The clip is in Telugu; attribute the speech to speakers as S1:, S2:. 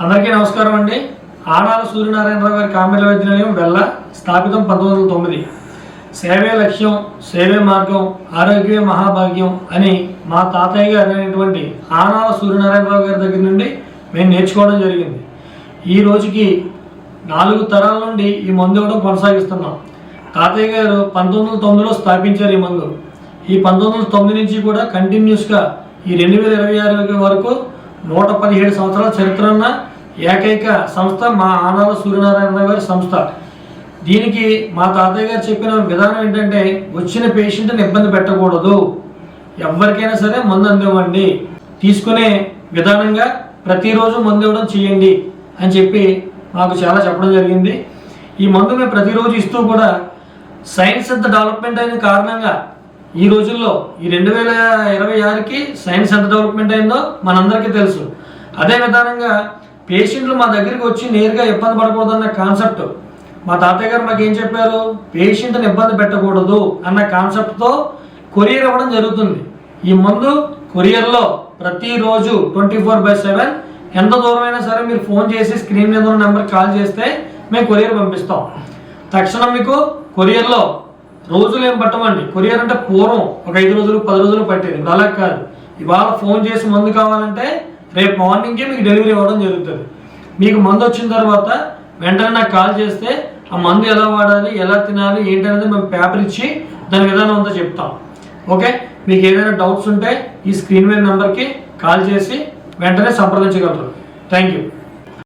S1: అందరికీ నమస్కారం అండి. ఆనాల సూర్యనారాయణరావు గారి కామెర్ల వైద్యాలయం వెల్ల స్థాపితం 1909. సేవే లక్ష్యం, సేవే మార్గం, ఆరోగ్యమే మహాభాగ్యం అని మా తాతయ్య గారు అనేటువంటి ఆనాల సూర్యనారాయణరావు గారి దగ్గర నుండి మేము నేర్చుకోవడం జరిగింది. ఈ రోజుకి 4 తరాల నుండి ఈ మందు ఇవ్వడం కొనసాగిస్తున్నాం. తాతయ్య గారు 1909లో స్థాపించారు ఈ మందు. ఈ 1909 నుంచి కూడా కంటిన్యూస్గా ఈ 2026 వరకు 117 సంవత్సరాల చరిత్ర ఉన్న ఏకైక సంస్థ మా ఆనాల సూర్యనారాయణరావు గారి సంస్థ. దీనికి మా తాతయ్య గారు చెప్పిన విధానం ఏంటంటే, వచ్చిన పేషెంట్ని ఇబ్బంది పెట్టకూడదు, ఎవరికైనా సరే మందు అందివ్వండి, తీసుకునే విధానంగా ప్రతిరోజు మందు ఇవ్వడం చేయండి అని చెప్పి మాకు చాలా చెప్పడం జరిగింది. ఈ మందు మేము ప్రతిరోజు ఇస్తూ కూడా సైన్స్ ఎంత డెవలప్మెంట్ అయిన కారణంగా ఈ రోజుల్లో ఈ 2026కి సైన్స్ ఎంత డెవలప్మెంట్ అయిందో మనందరికీ తెలుసు. అదే విధానంగా పేషెంట్లు మా దగ్గరికి వచ్చి నేరుగా ఇబ్బంది పడకూడదన్న కాన్సెప్ట్ మా తాతయ్య గారు మాకు ఏం చెప్పారు, పేషెంట్ని ఇబ్బంది పెట్టకూడదు అన్న కాన్సెప్ట్తో కొరియర్ ఇవ్వడం జరుగుతుంది. ఈ మందు కొరియర్లో ప్రతిరోజు 24/7 ఎంత దూరమైనా సరే మీరు ఫోన్ చేసి స్క్రీన్ మీద ఉన్న నెంబర్కి కాల్ చేస్తే మేము కొరియర్ పంపిస్తాం. తక్షణం మీకు కొరియర్లో రోజులు ఏం పట్టమండి. కొరియర్ అంటే పూర్వం ఒక 5 రోజులు 10 రోజులు పట్టేది, ఇప్పుడు అలా కాదు. ఇవాళ ఫోన్ చేసి మందు కావాలంటే రేపు మార్నింగే మీకు డెలివరీ ఇవ్వడం జరుగుతుంది. మీకు మందు వచ్చిన తర్వాత వెంటనే నాకు కాల్ చేస్తే ఆ మందు ఎలా వాడాలి, ఎలా తినాలి ఏంటనేది మేము పేపర్ ఇచ్చి దాని విధానం అంతా చెప్తాం. ఓకే, మీకు ఏదైనా డౌట్స్ ఉంటే ఈ స్క్రీన్ మీద నెంబర్కి కాల్ చేసి వెంటనే సంప్రదించగలరు. Thank you.